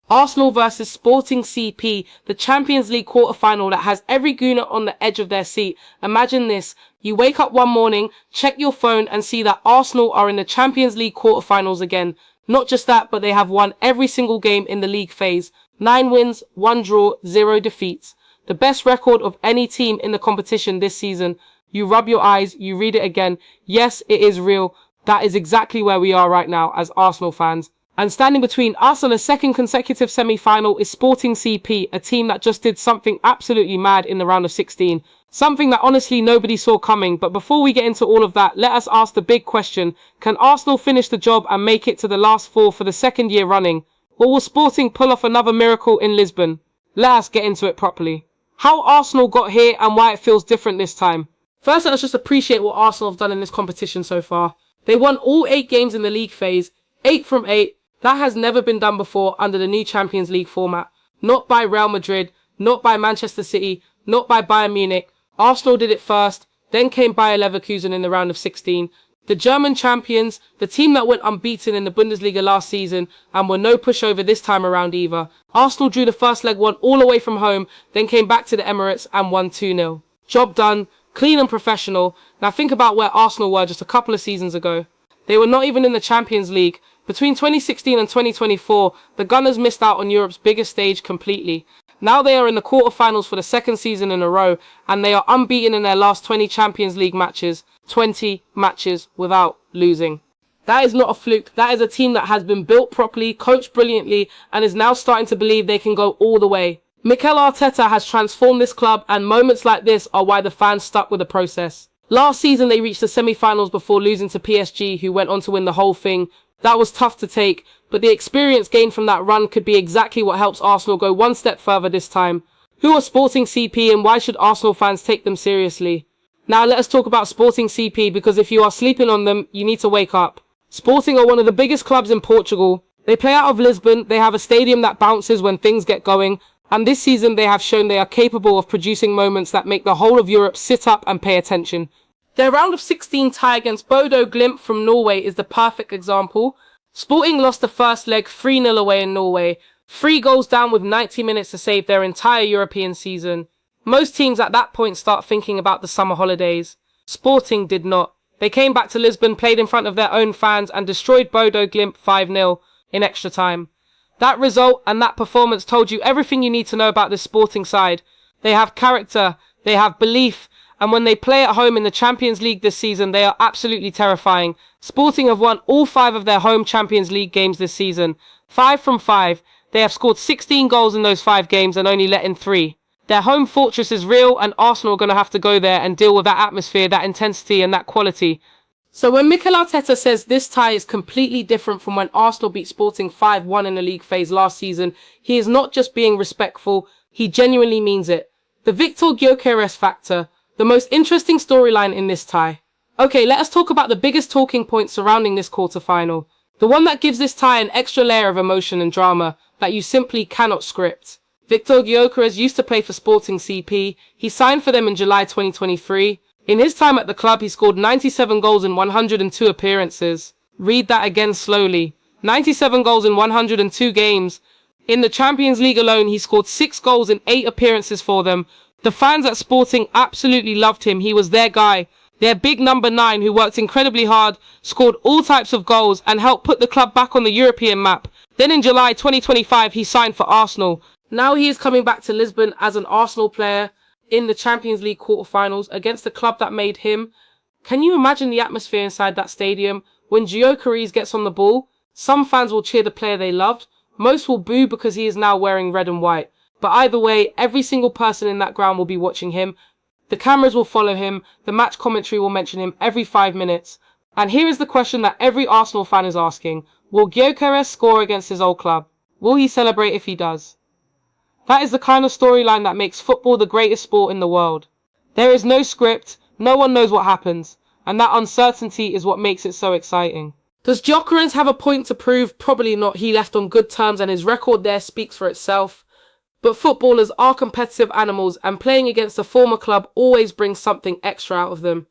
Arsenal versus Sporting CP, the Champions League quarterfinal that has every gooner on the edge of their seat. Imagine this. You wake up one morning, check your phone and see that Arsenal are in the Champions League quarterfinals again. Not just that, but they have won every single game in the league phase. 9 wins, 1 draw, 0 defeats. The best record of any team in the competition this season. You rub your eyes, you read it again. Yes, it is real. That is exactly where we are right now as Arsenal fans. And standing between us and a second consecutive semi-final is Sporting CP, a team that just did something absolutely mad in the round of 16. Something that honestly nobody saw coming. But before we get into all of that, let us ask the big question. Can Arsenal finish the job and make it to the last four for the second year running? Or will Sporting pull off another miracle in Lisbon? Let us get into it properly. How Arsenal got here and why it feels different this time. First, let's just appreciate what Arsenal have done in this competition so far. They won all 8 games in the league phase, 8 from 8. That has never been done before under the new Champions League format. Not by Real Madrid, not by Manchester City, not by Bayern Munich. Arsenal did it first, then came Bayer Leverkusen in the round of 16. The German champions, the team that went unbeaten in the Bundesliga last season and were no pushover this time around either. Arsenal drew the first leg 1 all away from home, then came back to the Emirates and won 2-0. Job done, clean and professional. Now think about where Arsenal were just a couple of seasons ago. They were not even in the Champions League. Between 2016 and 2024, the Gunners missed out on Europe's biggest stage completely. Now they are in the quarterfinals for the second season in a row, and they are unbeaten in their last 20 Champions League matches. 20 matches without losing. That is not a fluke. That is a team that has been built properly, coached brilliantly, and is now starting to believe they can go all the way. Mikel Arteta has transformed this club, and moments like this are why the fans stuck with the process. Last season they reached the semi-finals before losing to PSG, who went on to win the whole thing. That was tough to take, but the experience gained from that run could be exactly what helps Arsenal go one step further this time. Who are Sporting CP and why should Arsenal fans take them seriously? Now let us talk about Sporting CP, because if you are sleeping on them, you need to wake up. Sporting are one of the biggest clubs in Portugal. They play out of Lisbon, they have a stadium that bounces when things get going, and this season they have shown they are capable of producing moments that make the whole of Europe sit up and pay attention. Their round of 16 tie against Bodo Glimt from Norway is the perfect example. Sporting lost the first leg 3-0 away in Norway, 3 goals down with 90 minutes to save their entire European season. Most teams at that point start thinking about the summer holidays. Sporting did not. They came back to Lisbon, played in front of their own fans and destroyed Bodo Glimt 5-0 in extra time. That result and that performance told you everything you need to know about this Sporting side. They have character, they have belief, and when they play at home in the Champions League this season, they are absolutely terrifying. Sporting have won all 5 of their home Champions League games this season. 5 from 5. They have scored 16 goals in those 5 games and only let in 3. Their home fortress is real, and Arsenal are going to have to go there and deal with that atmosphere, that intensity and that quality. So when Mikel Arteta says this tie is completely different from when Arsenal beat Sporting 5-1 in the league phase last season, he is not just being respectful, he genuinely means it. The Viktor Gyokeres factor. The most interesting storyline in this tie. Okay, let us talk about the biggest talking point surrounding this quarterfinal. The one that gives this tie an extra layer of emotion and drama that you simply cannot script. Viktor Gyokeres used to play for Sporting CP. He signed for them in July 2023. In his time at the club, he scored 97 goals in 102 appearances. Read that again slowly. 97 goals in 102 games. In the Champions League alone, he scored 6 goals in 8 appearances for them. The fans at Sporting absolutely loved him. He was their guy. Their big number 9 who worked incredibly hard, scored all types of goals and helped put the club back on the European map. Then in July 2025 he signed for Arsenal. Now he is coming back to Lisbon as an Arsenal player in the Champions League quarterfinals against the club that made him. Can you imagine the atmosphere inside that stadium? When Gyokeres gets on the ball, some fans will cheer the player they loved. Most will boo because he is now wearing red and white. But either way, every single person in that ground will be watching him. The cameras will follow him. The match commentary will mention him every 5 minutes. And here is the question that every Arsenal fan is asking. Will Gyokeres score against his old club? Will he celebrate if he does? That is the kind of storyline that makes football the greatest sport in the world. There is no script. No one knows what happens. And that uncertainty is what makes it so exciting. Does Gyokeres have a point to prove? Probably not. He left on good terms and his record there speaks for itself. But footballers are competitive animals, and playing against a former club always brings something extra out of them.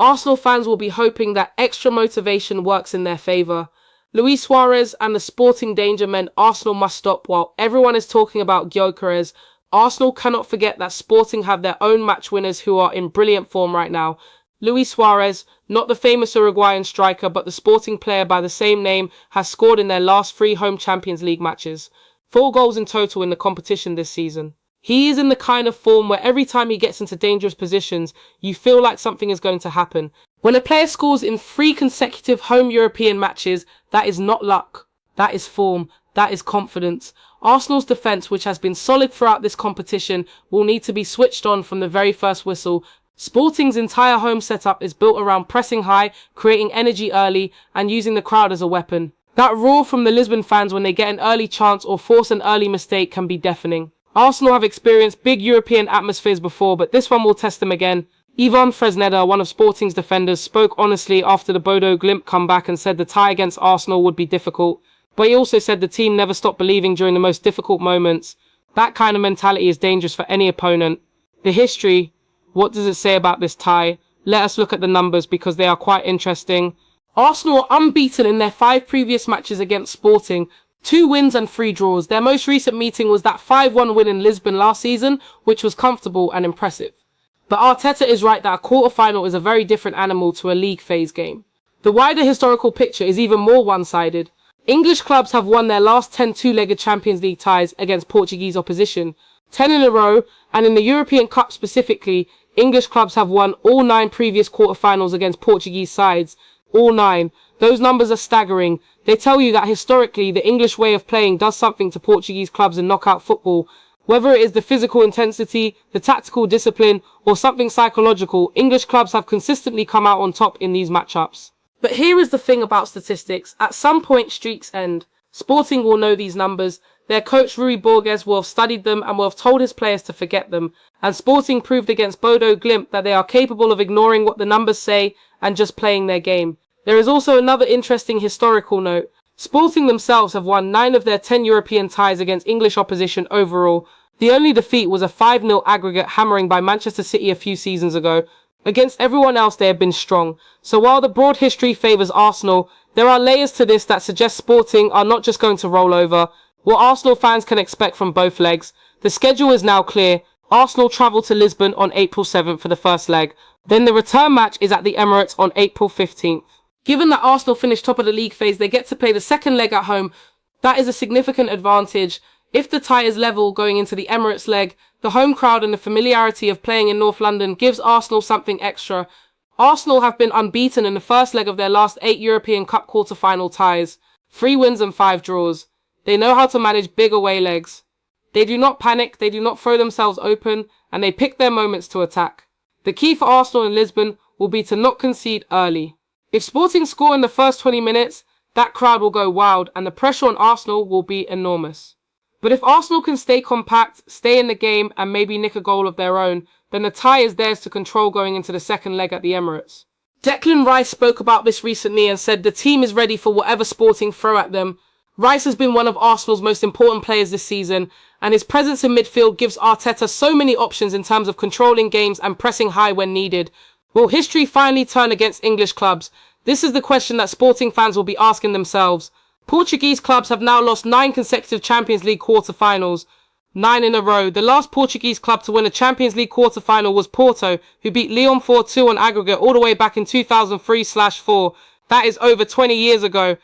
Arsenal fans will be hoping that extra motivation works in their favour. Luis Suarez and the Sporting danger meant Arsenal must stop. While everyone is talking about Gyokeres, Arsenal cannot forget that Sporting have their own match winners who are in brilliant form right now. Luis Suarez, not the famous Uruguayan striker but the Sporting player by the same name, has scored in their last 3 home Champions League matches. 4 goals in total in the competition this season. He is in the kind of form where every time he gets into dangerous positions, you feel like something is going to happen. When a player scores in 3 consecutive home European matches, that is not luck. That is form. That is confidence. Arsenal's defence, which has been solid throughout this competition, will need to be switched on from the very first whistle. Sporting's entire home setup is built around pressing high, creating energy early, and using the crowd as a weapon. That roar from the Lisbon fans when they get an early chance or force an early mistake can be deafening. Arsenal have experienced big European atmospheres before, but this one will test them again. Ivan Fresneda, one of Sporting's defenders, spoke honestly after the Bodo Glimt comeback and said the tie against Arsenal would be difficult. But he also said the team never stopped believing during the most difficult moments. That kind of mentality is dangerous for any opponent. The history, what does it say about this tie? Let us look at the numbers because they are quite interesting. Arsenal are unbeaten in their 5 previous matches against Sporting. 2 wins and 3 draws. Their most recent meeting was that 5-1 win in Lisbon last season, which was comfortable and impressive. But Arteta is right that a quarter-final is a very different animal to a league phase game. The wider historical picture is even more one-sided. English clubs have won their last 10 two-legged Champions League ties against Portuguese opposition, 10 in a row, and in the European Cup specifically, English clubs have won all 9 previous quarter-finals against Portuguese sides. All 9. Those numbers are staggering. They tell you that historically, the English way of playing does something to Portuguese clubs in knockout football. Whether it is the physical intensity, the tactical discipline, or something psychological, English clubs have consistently come out on top in these matchups. But here is the thing about statistics. At some point, streaks end. Sporting will know these numbers. Their coach Rui Borges will have studied them and will have told his players to forget them. And Sporting proved against Bodo Glimt that they are capable of ignoring what the numbers say and just playing their game. There is also another interesting historical note. Sporting themselves have won 9 of their 10 European ties against English opposition overall. The only defeat was a 5-0 aggregate hammering by Manchester City a few seasons ago. Against everyone else they have been strong. So while the broad history favours Arsenal, there are layers to this that suggest Sporting are not just going to roll over. What Arsenal fans can expect from both legs. The schedule is now clear. Arsenal travel to Lisbon on April 7th for the first leg. Then the return match is at the Emirates on April 15th. Given that Arsenal finished top of the league phase, they get to play the second leg at home. That is a significant advantage. If the tie is level going into the Emirates leg, the home crowd and the familiarity of playing in North London gives Arsenal something extra. Arsenal have been unbeaten in the first leg of their last 8 European Cup quarter-final ties. 3 wins and 5 draws. They know how to manage big away legs. They do not panic, they do not throw themselves open, and they pick their moments to attack. The key for Arsenal in Lisbon will be to not concede early. If Sporting score in the first 20 minutes, that crowd will go wild and the pressure on Arsenal will be enormous. But if Arsenal can stay compact, stay in the game and maybe nick a goal of their own, then the tie is theirs to control going into the second leg at the Emirates. Declan Rice spoke about this recently and said the team is ready for whatever Sporting throw at them. Rice has been one of Arsenal's most important players this season, and his presence in midfield gives Arteta so many options in terms of controlling games and pressing high when needed. Will history finally turn against English clubs? This is the question that Sporting fans will be asking themselves. Portuguese clubs have now lost 9 consecutive Champions League quarter-finals. 9 in a row. The last Portuguese club to win a Champions League quarter-final was Porto, who beat Lyon 4-2 on aggregate all the way back in 2003/4. That is over 20 years ago.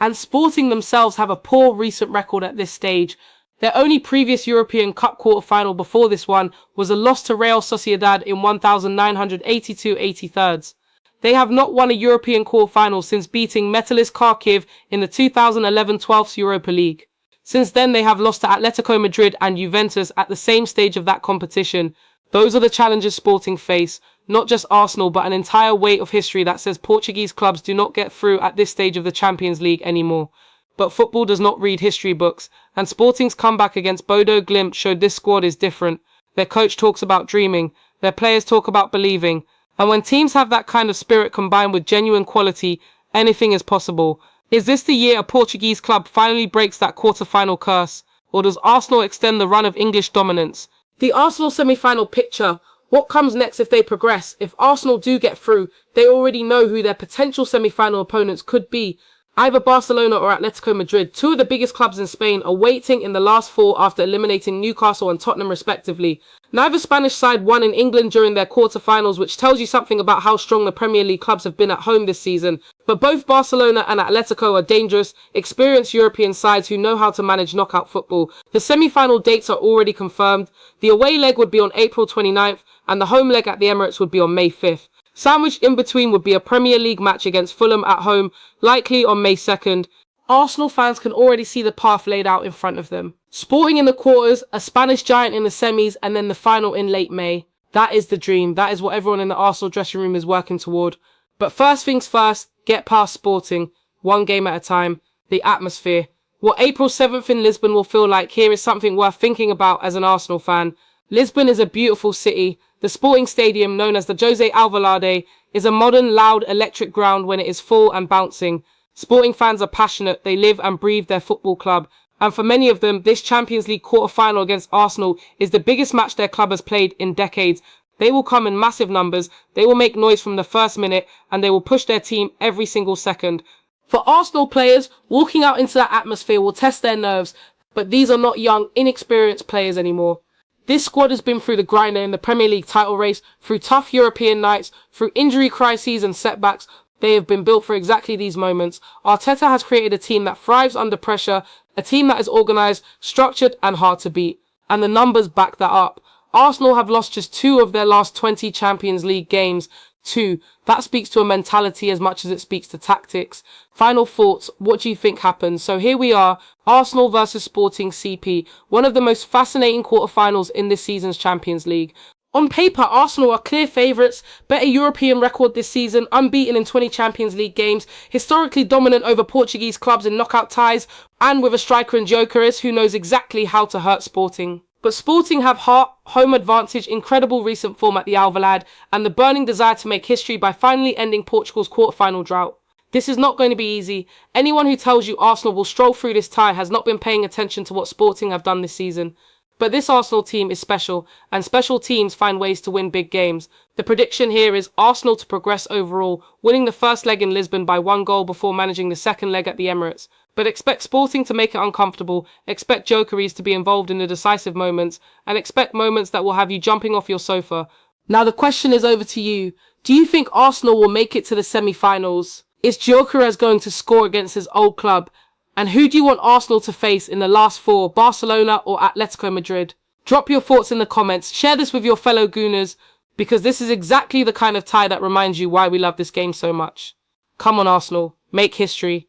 And Sporting themselves have a poor recent record at this stage. Their only previous European Cup quarter-final before this one was a loss to Real Sociedad in 1982-83. They have not won a European quarter-final since beating Metalist Kharkiv in the 2011-12 Europa League. Since then, they have lost to Atletico Madrid and Juventus at the same stage of that competition. Those are the challenges Sporting face, not just Arsenal, but an entire weight of history that says Portuguese clubs do not get through at this stage of the Champions League anymore. But football does not read history books, and Sporting's comeback against Bodo Glimt showed this squad is different. Their coach talks about dreaming, their players talk about believing, and when teams have that kind of spirit combined with genuine quality, anything is possible. Is this the year a Portuguese club finally breaks that quarter-final curse, or does Arsenal extend the run of English dominance? The Arsenal semi-final picture. What comes next if they progress? If Arsenal do get through, they already know who their potential semi-final opponents could be. Either Barcelona or Atletico Madrid, two of the biggest clubs in Spain, are waiting in the last four after eliminating Newcastle and Tottenham respectively. Neither Spanish side won in England during their quarterfinals, which tells you something about how strong the Premier League clubs have been at home this season. But both Barcelona and Atletico are dangerous, experienced European sides who know how to manage knockout football. The semi-final dates are already confirmed. The away leg would be on April 29th and the home leg at the Emirates would be on May 5th. Sandwiched in between would be a Premier League match against Fulham at home, likely on May 2nd. Arsenal fans can already see the path laid out in front of them. Sporting in the quarters, a Spanish giant in the semis, and then the final in late May. That is the dream. That is what everyone in the Arsenal dressing room is working toward. But first things first, get past Sporting, one game at a time, the atmosphere. What April 7th in Lisbon will feel like here is something worth thinking about as an Arsenal fan. Lisbon is a beautiful city. The Sporting Stadium, known as the Jose Alvalade, is a modern, loud, electric ground when it is full and bouncing. Sporting fans are passionate, they live and breathe their football club. And for many of them, this Champions League quarter-final against Arsenal is the biggest match their club has played in decades. They will come in massive numbers, they will make noise from the first minute, and they will push their team every single second. For Arsenal players, walking out into that atmosphere will test their nerves, but these are not young, inexperienced players anymore. This squad has been through the grinder in the Premier League title race, through tough European nights, through injury crises and setbacks. They have been built for exactly these moments. Arteta has created a team that thrives under pressure, a team that is organised, structured and hard to beat. And the numbers back that up. Arsenal have lost just 2 of their last 20 Champions League games. 2. That speaks to a mentality as much as it speaks to tactics. Final thoughts, what do you think happened? So here we are, Arsenal versus Sporting CP, one of the most fascinating quarterfinals in this season's Champions League. On paper, Arsenal are clear favourites, better European record this season, unbeaten in 20 Champions League games, historically dominant over Portuguese clubs in knockout ties, and with a striker in Gyokeres who knows exactly how to hurt Sporting. But Sporting have heart, home advantage, incredible recent form at the Alvalade, and the burning desire to make history by finally ending Portugal's quarterfinal drought. This is not going to be easy. Anyone who tells you Arsenal will stroll through this tie has not been paying attention to what Sporting have done this season. But this Arsenal team is special, and special teams find ways to win big games. The prediction here is Arsenal to progress overall, winning the first leg in Lisbon by 1 goal before managing the second leg at the Emirates. But expect Sporting to make it uncomfortable, expect Gyokeres to be involved in the decisive moments, and expect moments that will have you jumping off your sofa. Now the question is over to you. Do you think Arsenal will make it to the semi-finals? Is Gyokeres going to score against his old club? And who do you want Arsenal to face in the last 4, Barcelona or Atletico Madrid? Drop your thoughts in the comments, share this with your fellow Gooners, because this is exactly the kind of tie that reminds you why we love this game so much. Come on Arsenal, make history.